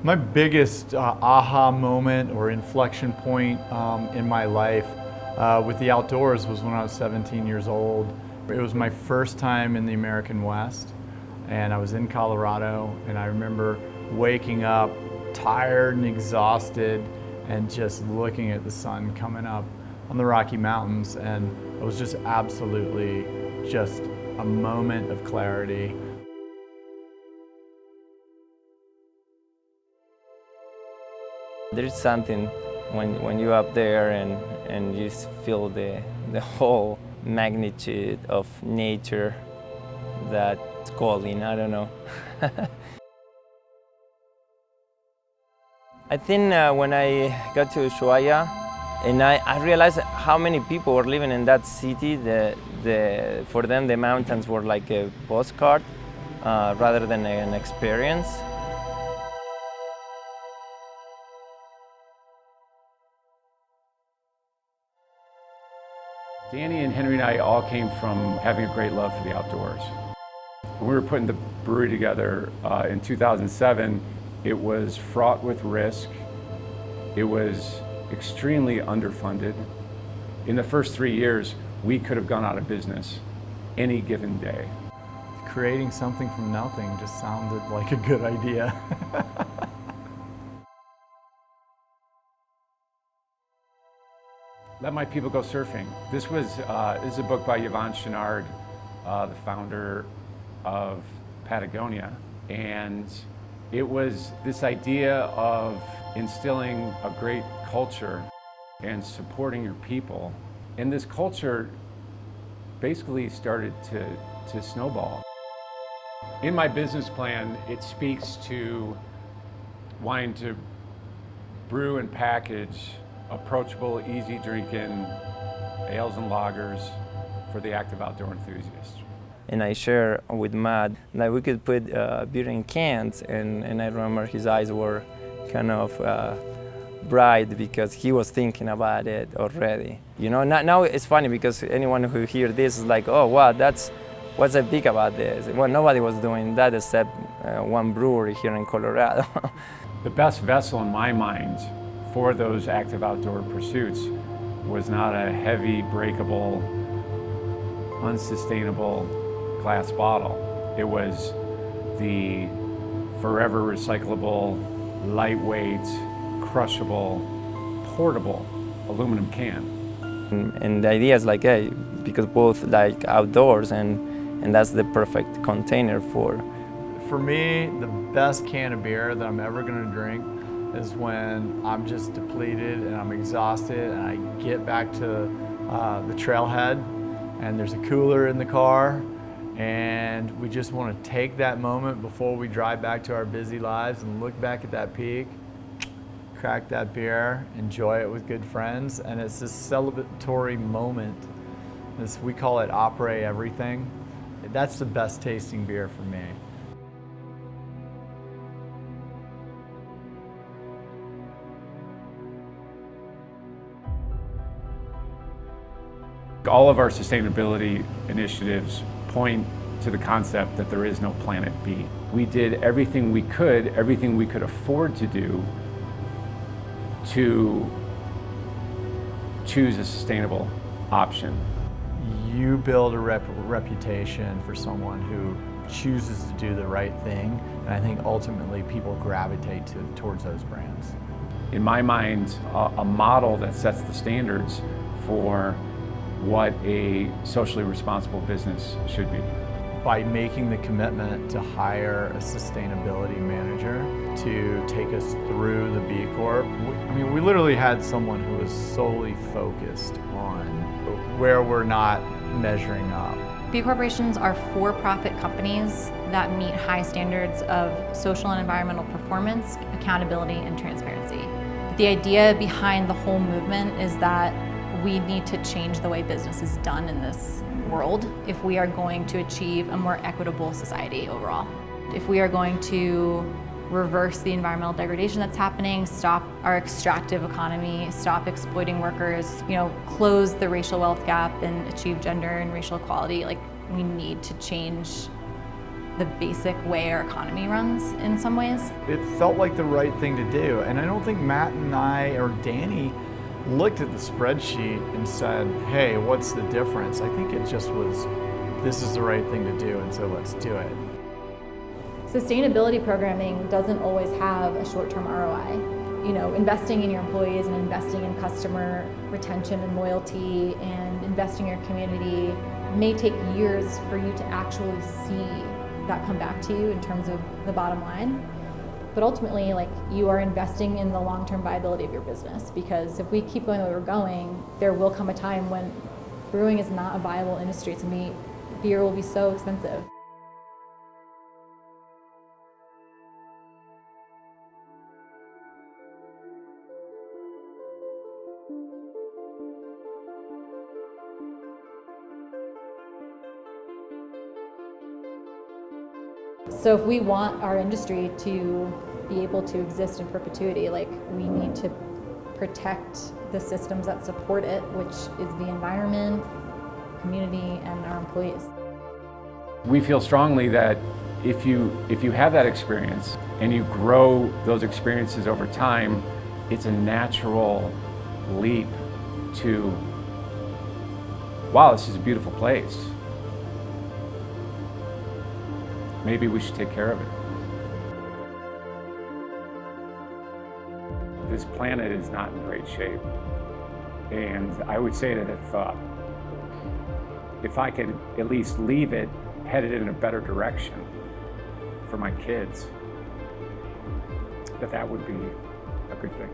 My biggest aha moment or inflection point in my life with the outdoors was when I was 17 years old. It was my first time in the American West, and I was in Colorado, and I remember waking up tired and exhausted and just looking at the sun coming up on the Rocky Mountains, and it was just absolutely just a moment of clarity. There's something when you're up there and you feel the whole magnitude of nature that's calling, I don't know. I think when I got to Ushuaia and I realized how many people were living in that city, for them the mountains were like a postcard rather than an experience. Danny and Henry and I all came from having a great love for the outdoors. When we were putting the brewery together in 2007, it was fraught with risk. It was extremely underfunded. In the first 3 years, we could have gone out of business any given day. Creating something from nothing just sounded like a good idea. Let My People Go Surfing. This is a book by Yvon Chouinard, the founder of Patagonia. And it was this idea of instilling a great culture and supporting your people. And this culture basically started to snowball. In my business plan, it speaks to wanting to brew and package approachable, easy drinking ales and lagers for the active outdoor enthusiast. And I share with Matt that we could put beer in cans, and I remember his eyes were kind of bright because he was thinking about it already. You know, now it's funny because anyone who hears this is like, oh wow, what's so big about this? Well, nobody was doing that except one brewery here in Colorado. The best vessel in my mind for those active outdoor pursuits was not a heavy, breakable, unsustainable glass bottle. It was the forever recyclable, lightweight, crushable, portable aluminum can. And the idea is like, hey, because both like outdoors and that's the perfect container for. For me, the best can of beer that I'm ever gonna drink is when I'm just depleted and I'm exhausted and I get back to the trailhead and there's a cooler in the car and we just want to take that moment before we drive back to our busy lives and look back at that peak, crack that beer, enjoy it with good friends, and it's this celebratory moment. We call it Après Everything. That's the best tasting beer for me. All of our sustainability initiatives point to the concept that there is no planet B. We did everything we could afford to do to choose a sustainable option. You build a reputation for someone who chooses to do the right thing, and I think ultimately people gravitate towards those brands. In my mind, a model that sets the standards for what a socially responsible business should be. By making the commitment to hire a sustainability manager to take us through the B Corp, we literally had someone who was solely focused on where we're not measuring up. B corporations are for-profit companies that meet high standards of social and environmental performance, accountability, and transparency. The idea behind the whole movement is that we need to change the way business is done in this world if we are going to achieve a more equitable society overall. If we are going to reverse the environmental degradation that's happening, stop our extractive economy, stop exploiting workers, close the racial wealth gap and achieve gender and racial equality, we need to change the basic way our economy runs in some ways. It felt like the right thing to do. And I don't think Matt and I or Danny looked at the spreadsheet and said, hey, what's the difference? I think it just was, this is the right thing to do, and so let's do it. Sustainability programming doesn't always have a short-term ROI. You know, investing in your employees and investing in customer retention and loyalty and investing in your community may take years for you to actually see that come back to you in terms of the bottom line. But ultimately, like, you are investing in the long-term viability of your business, because if we keep going the way we're going, there will come a time when brewing is not a viable industry. Beer will be so expensive. So if we want our industry to be able to exist in perpetuity, like, we need to protect the systems that support it, which is the environment, community, and our employees. We feel strongly that if you have that experience and you grow those experiences over time, it's a natural leap to, wow, this is a beautiful place. Maybe we should take care of it. This planet is not in great shape. And I would say that if I could at least leave it headed in a better direction for my kids, that would be a good thing.